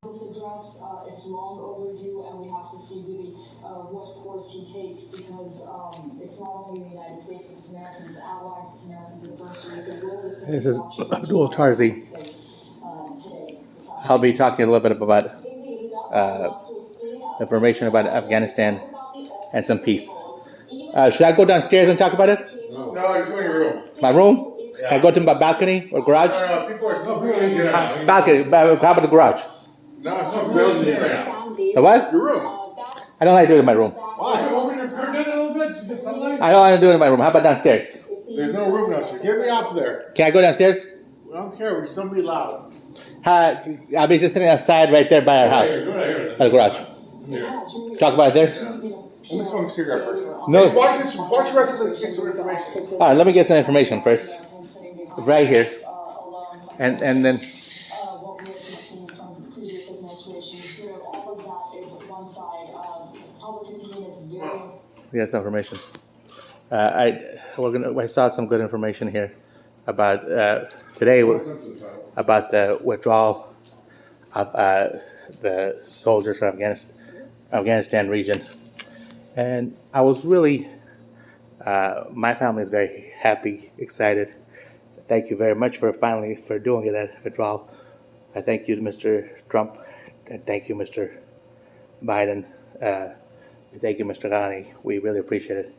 This address, it's long overdue, and we have to see really what course he takes, because it's not only the United States, but it's Americans, allies, it's Americans adversaries. The world is going to This is watching Abdul Tarzi. today. I'll be talking a little bit about information about Afghanistan and some peace. Should I go downstairs and talk about it? No, you go in your room. My room? Yeah. Can I go to my balcony or garage? No, people are so good. Get out. Balcony. How about the garage? No, it's not building right now. The what? Your room. I don't like to do it in my room. Why? Open your curtain a little bit. You get sunlight. I don't want to do it in my room. How about downstairs? There's no room downstairs. Get me off there. Can I go downstairs? I don't care. We just don't be loud. I'll be just sitting outside right there by our house. Do it right here. At the garage. Here. Talk about it there? Let me smoke a cigarette first. No. Watch this. Watch the rest of this. Get some information. All right, let me get some information first. Right here. And then What we have seen from previous administrations, all of that is one side. Public opinion is very. we got some information. I saw some good information here about today about the withdrawal of the soldiers from Afghanistan region, and I was really my family is very happy, excited. Thank you very much for doing that withdrawal. I thank you, Mr. Trump, and thank you, Mr. Biden. Thank you, Mr. Ghani. We really appreciate it.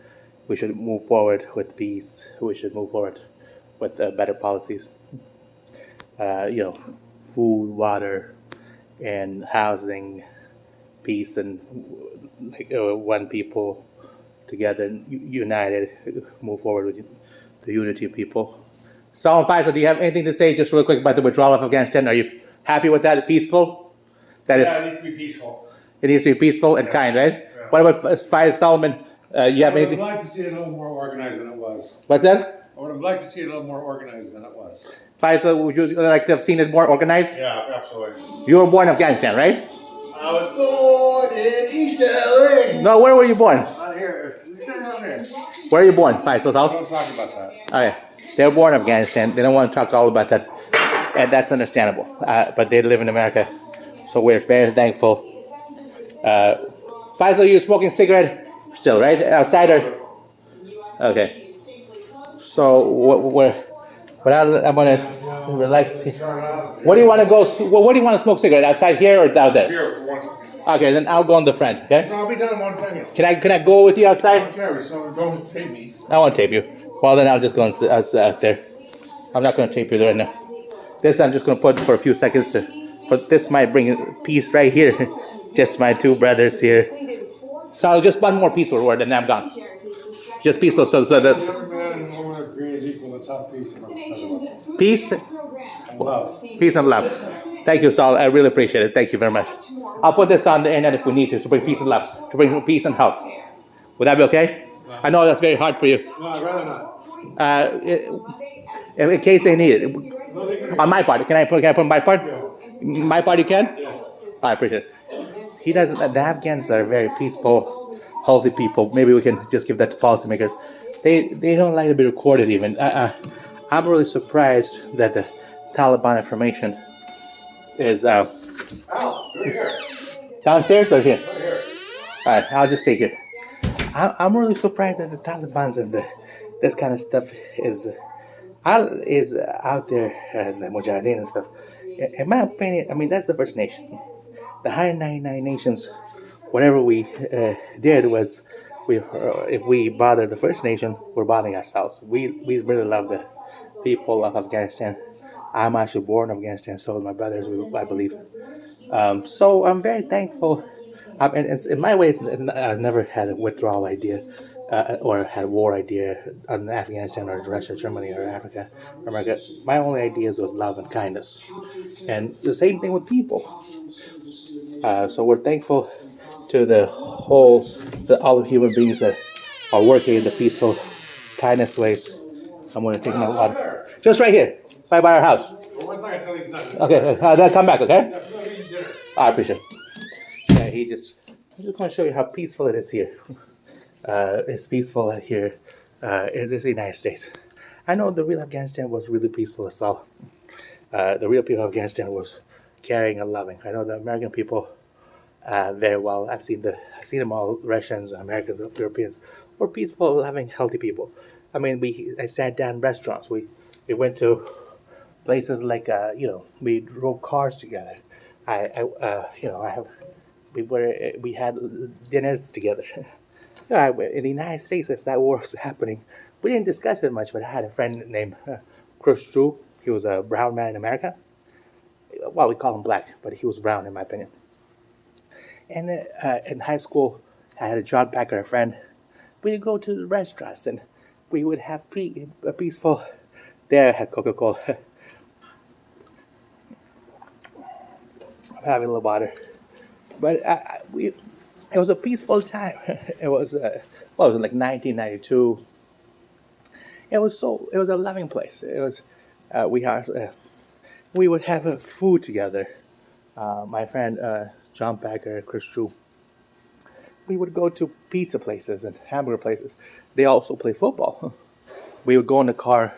We should move forward with peace. We should move forward with better policies. Food, water, and housing, peace, and one people together, united, move forward with the unity of people. Saul and Faisal, do you have anything to say just real quick about the withdrawal of Afghanistan? Are you happy with that? Peaceful? Yeah, it needs to be peaceful. It needs to be peaceful and kind, right? Yeah. What about Faisal Solomon? You have I would anything? like to see it a little more organized than it was. What's that? I would have liked to see it a little more organized than it was. Faisal, would you like to have seen it more organized? Yeah, absolutely. You were born in Afghanistan, right? I was born in East LA. No, where were you born? Not here. They're not here. Where are you born, Faisal? Don't talk about that. Okay. They were born in Afghanistan. They don't want to talk all about that. And that's understandable. But they live in America. So we're very thankful. Faisal, you're smoking cigarette still, right? Outside or? Okay. So I'm going to relax. What do you want to go? What do you want to smoke cigarette? Outside here or out there? Here for one. Okay, then I'll go in the front, okay? No, I'll be done in one second. Can I go with you I outside? don't care. So don't tape me. I won't tape you. Well, then I'll just go out there. I'm not going to tape you right now. This I'm just going to put for a few seconds but this might bring peace right here. Just my two brothers here. So just one more peaceful word and then I'm gone. Just peaceful, so that Every man and woman are created equal. Let's have peace and peace, love. peace and love. Thank you, Saul. I really appreciate it. Thank you very much. I'll put this on the internet if we need to bring peace and love, to bring peace and health. Would that be okay? I know that's very hard for you. No, I'd rather not. In case they need it. No, they can. On my part, can I put my part? Yeah. My part, you can? Yes. I appreciate it. He doesn't. The Afghans are very peaceful, healthy people. Maybe we can just give that to policymakers. They don't like to be recorded even. I'm really surprised that the Taliban information is Al, right here. downstairs or here. Right here. All right, I'll just take it. I'm really surprised that the Taliban's and this kind of stuff is out there, and the Mujahideen and stuff. In my opinion, I mean, that's the First Nation. The 199 nations, whatever we did was, if we bother the First Nation, we're bothering ourselves. We really love the people of Afghanistan. I'm actually born in Afghanistan, so my brothers, I believe. So I'm very thankful. And in my way, I've never had a withdrawal idea or had a war idea on Afghanistan or Russia, Germany, or Africa, or America. My only ideas was love and kindness. And the same thing with people. So we're thankful to all the human beings that are working in the peaceful kindness ways. I'm going to take my water. Just right here, by our house. Well, 1 second till he's done. Okay, then come back, okay? Yeah, no, he's dinner. I appreciate it. Yeah, I'm just going to show you how peaceful it is here. It's peaceful here in the United States. I know the real Afghanistan was really peaceful as well. The real people of Afghanistan was caring and loving. I know the American people very well. I've seen them all. Russians, Americans, Europeans. We're peaceful, loving, healthy people. I mean, I sat down in restaurants. We went to places like we drove cars together. I have we had dinners together. In the United States, as that war was happening, we didn't discuss it much. But I had a friend named Chris Drew. He was a brown man in America. Well, we call him black, but he was brown in my opinion. And in high school, I had a John Packer, a friend. We'd go to the restaurants and we would have a peaceful. There, I had Coca-Cola. I'm having a little water, but it was a peaceful time. It was it was like 1992. It was a loving place. It was we would have food together. My friend John Packer, Chris Drew. We would go to pizza places and hamburger places. They also play football. We would go in the car,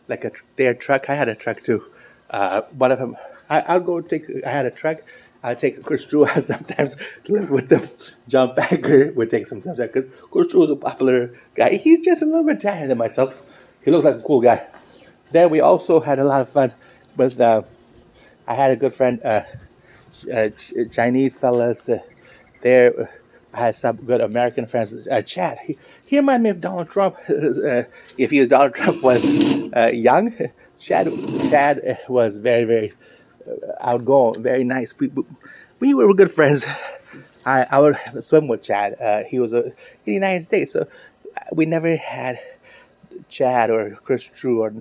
like their truck. I had a truck too. One of them, I'd go take. I had a truck. I'd take Chris Drew out sometimes to live with them. John Packer would take some sometimes because Chris Drew is a popular guy. He's just a little bit tinier than myself. He looks like a cool guy. Then we also had a lot of fun with. I had a good friend, Chinese fellas. There, I had some good American friends. Chad. He reminded me of Donald Trump. If Donald Trump was young, Chad was very, very outgoing, very nice. We were good friends. I would swim with Chad. He was in the United States, so we never had Chad or Chris Drew or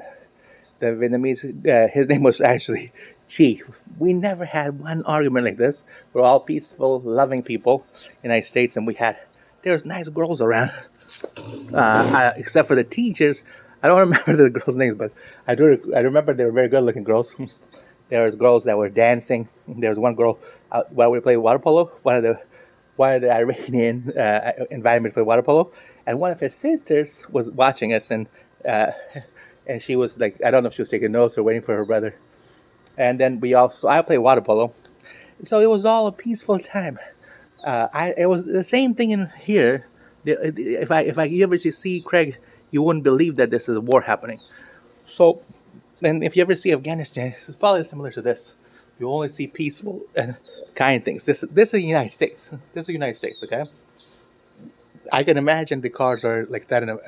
the Vietnamese. His name was actually Chi. We never had one argument like this. We're all peaceful, loving people in the United States, and there was nice girls around. Except for the teachers. I don't remember the girls' names, but I remember they were very good-looking girls. There was girls that were dancing. There was one girl while we played water polo. One of the Iranian invited me to play water polo, and one of his sisters was watching us, and she was like, I don't know if she was taking notes or waiting for her brother. And then I played water polo, so it was all a peaceful time. It was the same thing in here. If you ever see Craig, you wouldn't believe that this is a war happening. So, and if you ever see Afghanistan, it's probably similar to this. You only see peaceful and kind things. This is the United States. This is the United States, okay? I can imagine the cars are like that in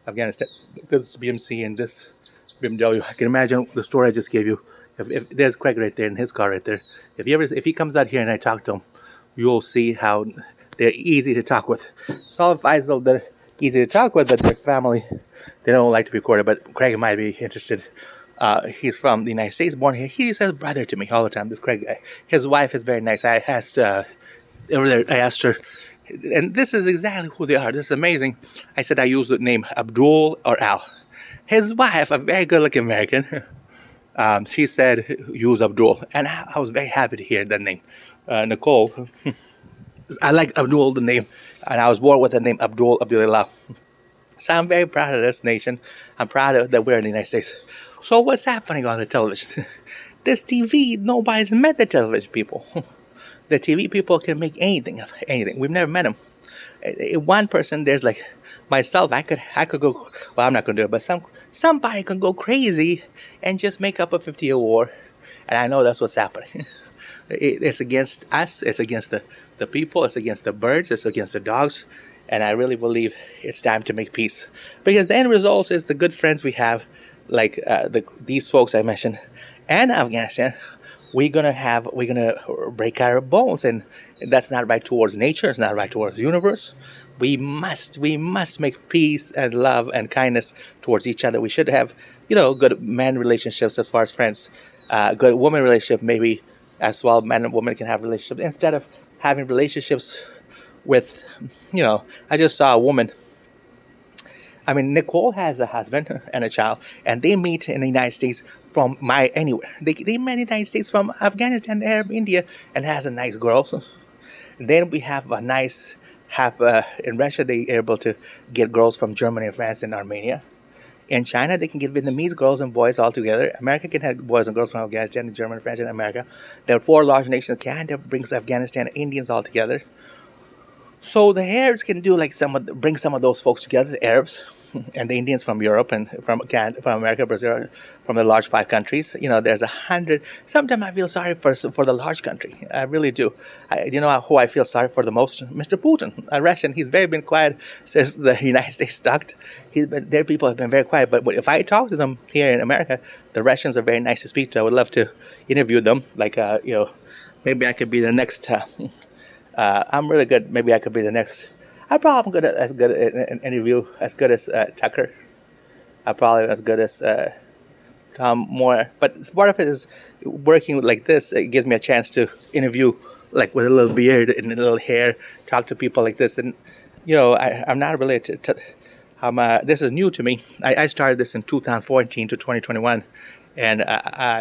Afghanistan. This BMC and this BMW. I can imagine the story I just gave you. If there's Craig right there in his car right there. If he comes out here and I talk to him, you'll see how they're easy to talk with. Solid Faisal, they're easy to talk with, but their family, they don't like to be recorded. But Craig might be interested. He's from the United States, born here. He says brother to me all the time, this Craig guy. His wife is very nice. I asked her, and this is exactly who they are. This is amazing. I said I use the name Abdul or Al. His wife, a very good-looking American, she said use Abdul, and I was very happy to hear that name. Nicole, I like Abdul, the name, and I was born with the name Abdullah. So I'm very proud of this nation. I'm proud that we're in the United States. So what's happening on the television? This TV, nobody's met the television people. The TV people can make anything. We've never met them. One person, there's like myself. I could go. Well, I'm not gonna do it, but somebody can go crazy and just make up a 50-year war. And I know that's what's happening. It's against us. It's against the people. It's against the birds. It's against the dogs. And I really believe it's time to make peace, because the end result is the good friends we have, like these folks I mentioned, and Afghanistan. We're gonna break our bones, and that's not right towards nature. It's not right towards the universe. We must make peace and love and kindness towards each other. We should have, good man relationships as far as friends, good woman relationship maybe as well. Man and woman can have relationships instead of having relationships with, I just saw a woman. I mean, Nicole has a husband and a child, and they meet in the United States from anywhere. They met in the United States from Afghanistan, Arab, India, and has a nice girl. Then we have a nice in Russia. They are able to get girls from Germany, France, and Armenia. In China, they can get Vietnamese girls and boys all together. America can have boys and girls from Afghanistan, Germany, France, and America. There are four large nations. Canada brings Afghanistan and Indians all together. So the Arabs can do like bring some of those folks together, the Arabs and the Indians from Europe and from Canada, from America, Brazil, from the large five countries. There's 100. Sometimes I feel sorry for the large country. I really do. Who I feel sorry for the most? Mr. Putin, a Russian. He's been quiet since the United States stuck. Their people have been very quiet. But if I talk to them here in America, the Russians are very nice to speak to. I would love to interview them. Maybe I could be the next. I'm really good. Maybe I could be the next. I probably am as good at an interview as good as Tucker. I'm probably as good as Tom Moore. But part of it is working like this. It gives me a chance to interview like with a little beard and a little hair, talk to people like this. And I'm not related to. This is new to me. I started this in 2014 to 2021, and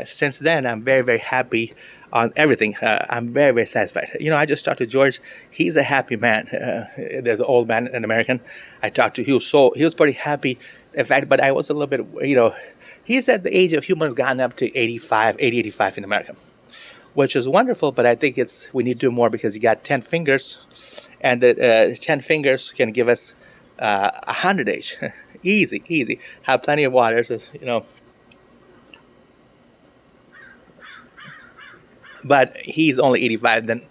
since then I'm very, very happy on everything. I'm very, very satisfied. I just talked to George. He's a happy man. There's an old man, an American. I talked to. He was pretty happy. In fact, but I was a little bit. He said the age of humans gone up to 85 in America, which is wonderful. But I think we need to do more because you got 10 fingers, and the 10 fingers can give us 100 age. Easy. Have plenty of water. So, But he's only 85. Then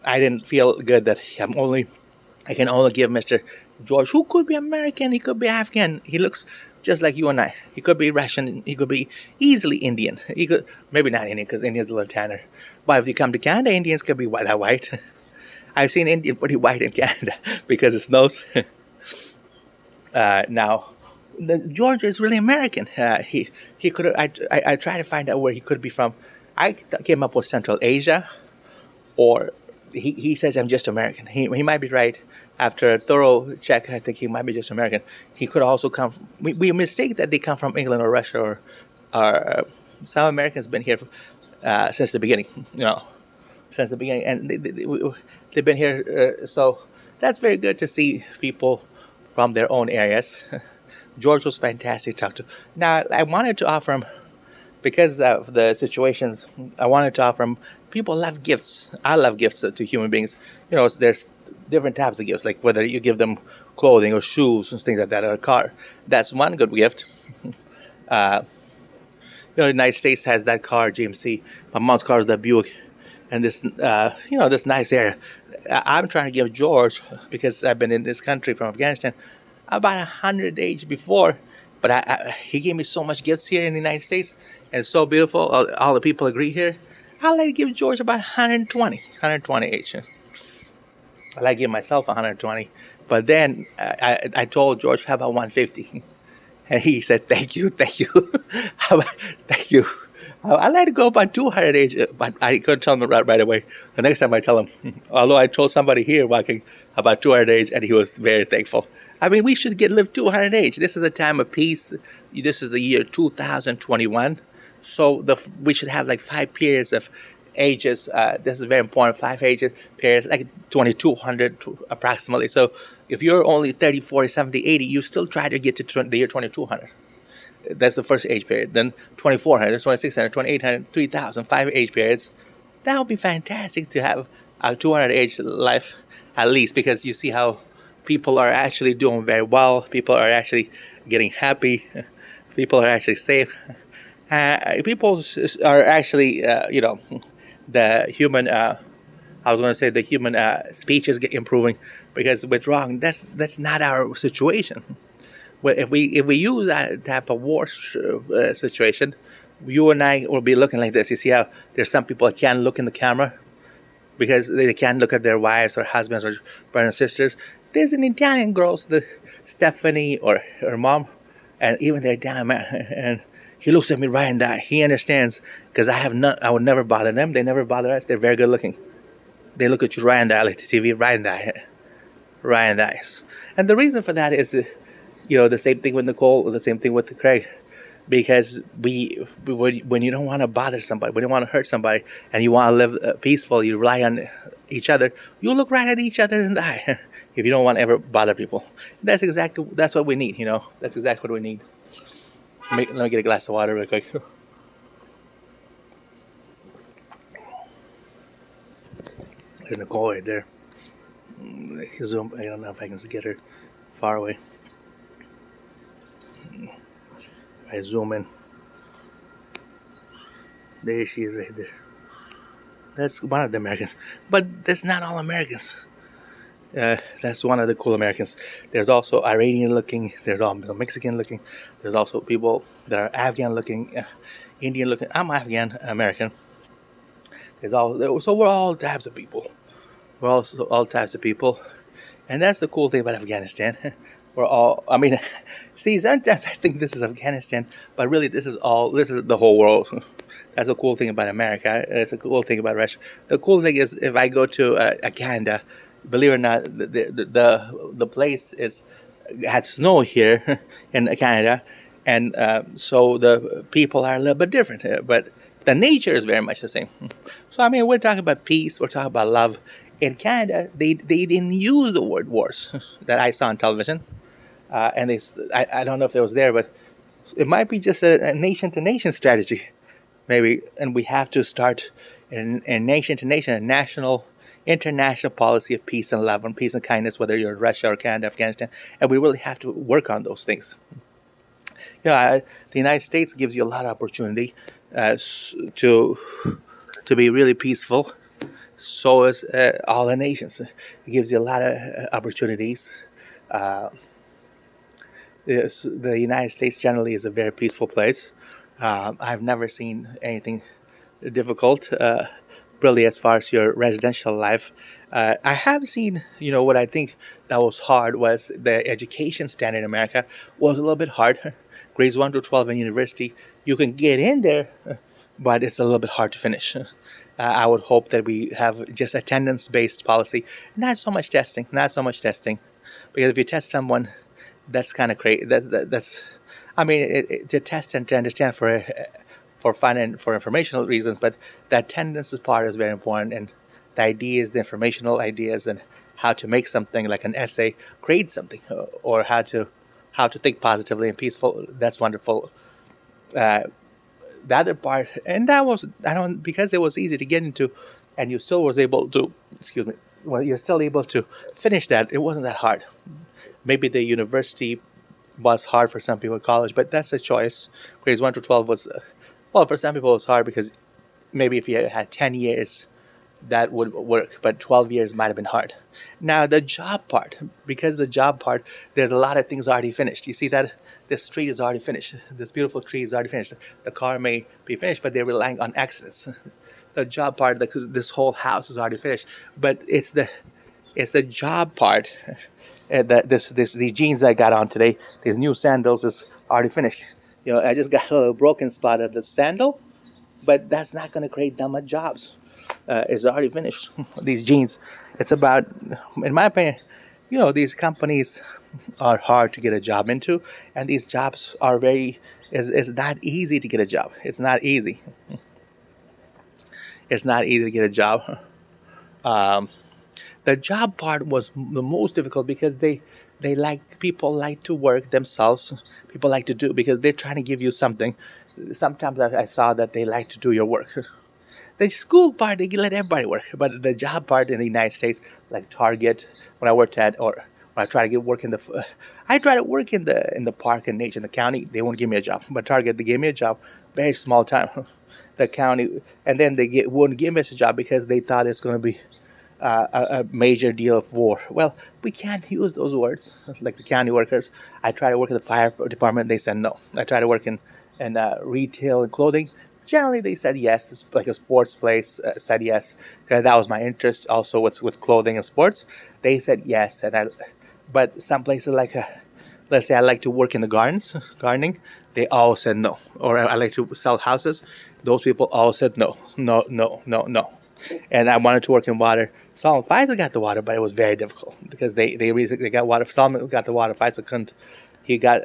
I didn't feel good that I can only give Mr. George, who could be American, he could be Afghan. He looks just like you and I. He could be Russian. He could be easily Indian. He could maybe not Indian because Indian's a little tanner. But if you come to Canada, Indians could be white. I've seen Indian pretty white in Canada because it snows. Now, George is really American. He could. I tried to find out where he could be from. I came up with Central Asia, or he says I'm just American. He might be right. After a thorough check, I think he might be just American. He could also come. We mistake that they come from England or Russia or some Americans been here since the beginning. Since the beginning, and they've been here. So that's very good to see people from their own areas. George was fantastic to talk to. Now I wanted to offer him. Because of the situations, I wanted to offer them. People love gifts. I love gifts to human beings. There's different types of gifts, like whether you give them clothing or shoes and things like that, or a car. That's one good gift. The United States has that car, GMC. My mom's car is the Buick, and this nice area. I'm trying to give George, because I've been in this country from Afghanistan about 100 days before. But he gave me so much gifts here in the United States, and it's so beautiful. All the people agree here. I like to give George about 120 each. I like to give myself 120. But then I told George, how about 150? And he said, thank you. Thank you. I like to go about 200 each, but I couldn't tell him right away. The next time I tell him, although I told somebody here walking about 200 each, and he was very thankful. I mean, we should live 200 age. This is a time of peace. This is the year 2021. So we should have like 5 periods of ages. This is very important. 5 ages periods, like 2200 approximately. So if you're only 30, 40, 70, 80, you still try to get to the year 2200. That's the first age period. Then 2400, 2600, 2800, 3000, 5 age periods. That would be fantastic to have a 200 age life at least, because you see how people are actually doing very well. People are actually getting happy. People are actually safe. People are actually, the human. I was going to say the human speech is improving, because with wrong, that's not our situation. Well, if we use that type of war situation, you and I will be looking like this. You see how there's some people that can't look in the camera because they can't look at their wives or husbands or brothers and sisters. There's an Italian girl, the Stephanie or her mom, and even their Italian man, and he looks at me right in the eye. He understands, because I would never bother them. They never bother us. They're very good looking. They look at you right in the eye, like the TV, right in the eye, right in the eyes. And the reason for that is, the same thing with Nicole, the same thing with Craig, because when you don't want to bother somebody, when you don't want to hurt somebody, and you want to live peaceful, you rely on each other. You look right at each other in the eye. If you don't want to ever bother people, that's what we need. That's exactly what we need. Let me get a glass of water real quick. There's Nicole right there. Zoom. I don't know if I can get her far away. I zoom in. There she is right there. That's one of the Americans. But that's not all Americans. That's one of the cool Americans. There's also Iranian looking. There's also Mexican looking. There's also people that are Afghan looking, Indian looking. I'm Afghan American. So we're all types of people. We're also all types of people, and that's the cool thing about Afghanistan. We're all. I mean, see, sometimes I think this is Afghanistan, but really this is the whole world. That's the cool thing about America. It's a cool thing about Russia. The cool thing is if I go to Canada, believe it or not, the place had snow here in Canada, and so the people are a little bit different. But the nature is very much the same. So I mean, we're talking about peace. We're talking about love. In Canada, they didn't use the word wars that I saw on television, and I don't know if it was there, but it might be just a nation to nation strategy, maybe. And we have to start in nation to nation, a national, international policy of peace and love and peace and kindness, whether you're Russia or Canada, Afghanistan, and we really have to work on those things. The United States gives you a lot of opportunity to be really peaceful. So is all the nations. It gives you a lot of opportunities. The United States generally is a very peaceful place. I've never seen anything difficult, really, as far as your residential life. I have seen, what I think that was hard was the education standard in America was a little bit hard. Grades 1 to 12 in university, you can get in there, but it's a little bit hard to finish. I would hope that we have just attendance-based policy, not so much testing. Because if you test someone, that's kind of crazy. That's, I mean, to test and to understand for fun and for informational reasons, but the attendance part is very important, and the ideas, the informational ideas, and how to make something like an essay, create something, or how to think positively and peaceful. That's wonderful. The other part, and that was because it was easy to get into, and you still was able to, you're still able to finish that. It wasn't that hard. Maybe the university was hard for some people at college, but that's a choice. Grades 1 to 12 was, for some people it was hard because maybe if you had 10 years, that would work, but 12 years might have been hard. Now the job part, there's a lot of things already finished. You see that this street is already finished. This beautiful tree is already finished. The car may be finished, but they're relying on accidents. The job part, this whole house is already finished, but it's the job part. These jeans I got on today, these new sandals, is already finished. I just got a little broken spot at the sandal, but that's not going to create that much jobs. It's already finished. These jeans, it's about, in my opinion, these companies are hard to get a job into, and these jobs are it's not easy to get a job. It's not easy. It's not easy to get a job. The job part was the most difficult because people like to work themselves. People like to do, because they're trying to give you something. Sometimes I saw that they like to do your work. The school part, they let everybody work, but the job part in the United States, like Target, when I worked at, or when I try to work in the park and nature in the county, they won't give me a job. But Target, they gave me a job, very small time. The county, and then they wouldn't give me a job because they thought it's going to be a major deal of war. Well, we can't use those words, like the county workers. I tried to work in the fire department, they said no. I tried to work in retail and clothing. Generally, they said yes. It's like a sports place said yes. That was my interest. Also, with clothing and sports, they said yes. But some places like, let's say I like to work in the gardening, they all said no. Or I like to sell houses, those people all said no. And I wanted to work in water. Solomon Faisal got the water, but it was very difficult because they got water. Solomon got the water. Faisal couldn't. He got,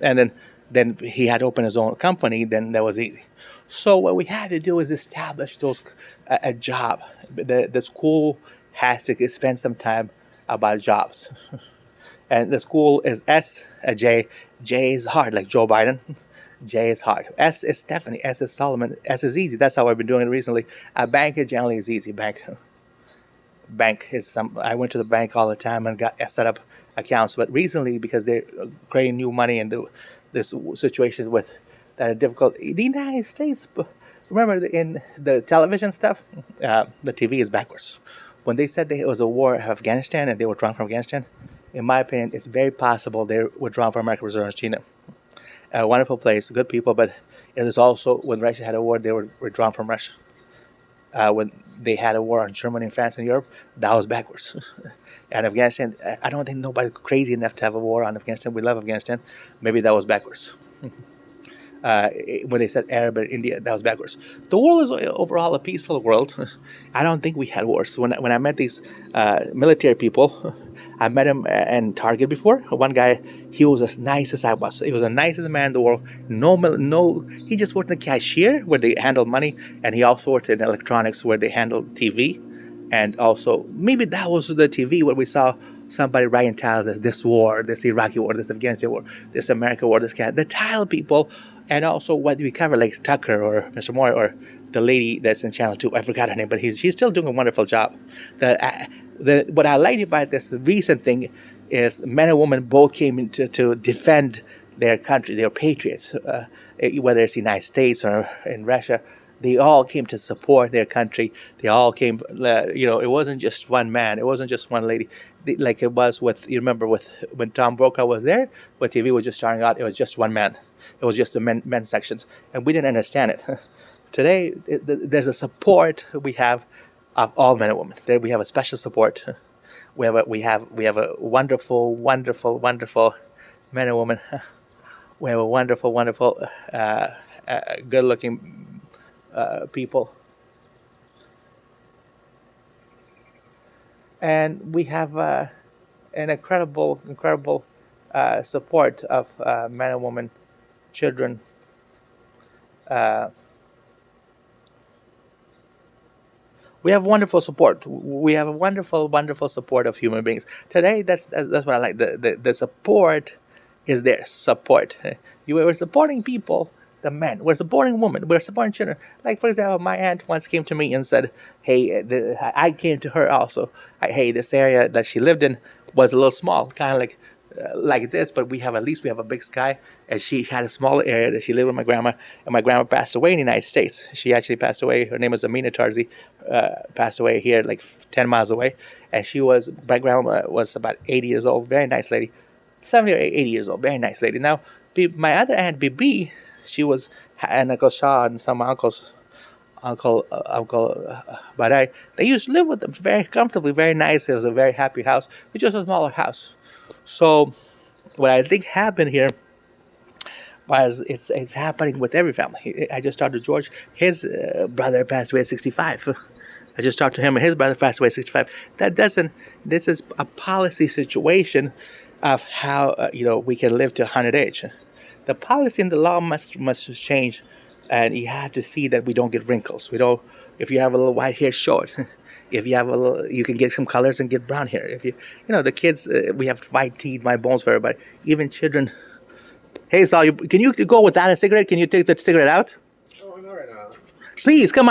and then he had to open his own company. Then that was easy. So what we had to do is establish a job. The school has to spend some time about jobs. And the school is J. J is hard, like Joe Biden. J is hard. S is Stephanie. S is Solomon. S is easy. That's how I've been doing it recently. A bank generally is easy. Bank is some. I went to the bank all the time and got set up accounts. But recently, because they're creating new money and this situations with that are difficult, the United States. Remember in the television stuff, the TV is backwards. When they said that it was a war of Afghanistan and they were drawn from Afghanistan, in my opinion, it's very possible they were drawn from America was China. A wonderful place, good people, but it is also when Russia had a war, they were withdrawn from Russia. When they had a war on Germany and France and Europe, that was backwards. And Afghanistan, I don't think nobody's crazy enough to have a war on Afghanistan. We love Afghanistan. Maybe that was backwards. When they said Arab and India, that was backwards. The world is overall a peaceful world. I don't think we had wars. When I met these military people, I met him in Target before. One guy, he was as nice as I was. He was the nicest man in the world. No, he just worked in the cashier where they handle money, and he also worked in electronics where they handle TV. And also, maybe that was the TV where we saw somebody writing tiles as this war, this Iraqi war, this Afghanistan war, this American war, this Canada. The tile people, and also what we cover, like Tucker or Mr. Moore or the lady that's in Channel 2. I forgot her name, but she's still doing a wonderful job. What I like about this recent thing is men and women both came in to defend their country, their patriots, whether it's the United States or in Russia. They all came to support their country. They all came, it wasn't just one man. It wasn't just one lady. Like it was you remember when Tom Brokaw was there, when TV was just starting out, it was just one man. It was just the men's sections. And we didn't understand it. Today, there's a support we have of all men and women. We have a special support. We have a wonderful, wonderful, wonderful men and women. We have a wonderful, wonderful, good-looking people, and we have an incredible support of men and women, children. We have wonderful support. We have a wonderful support of human beings. Today, that's what I like. The support is there. Support. You were supporting people. The men. We're supporting women. We're supporting children. Like, for example, my aunt once came to me and said, hey, I came to her also. Hey, this area that she lived in was a little small, kind of like this, but at least we have a big sky. And she had a smaller area that she lived with my grandma. And my grandma passed away in the United States. She actually passed away. Her name was Amina Tarzi. Passed away here, like 10 miles away. And my grandma was about 80 years old. Very nice lady. 70 or 80 years old. Very nice lady. Now, my other aunt, Bibi, she was, and Uncle Shaw and some Uncle Badai, they used to live with them very comfortably, very nice. It was a very happy house. It's just a smaller house. So what I think happened here was it's happening with every family. I just talked to George. His brother passed away at 65. I just talked to him, and his brother passed away at 65. This is a policy situation of how we can live to 100 age. The policy and the law must change, and you have to see that we don't get wrinkles. If you have a little white hair, show it. If you have you can get some colors and get brown hair. If the kids, we have white teeth, white bones for everybody. Even children. Hey, Saul, can you go without a cigarette? Can you take the cigarette out? Oh, not right now. Please, come on.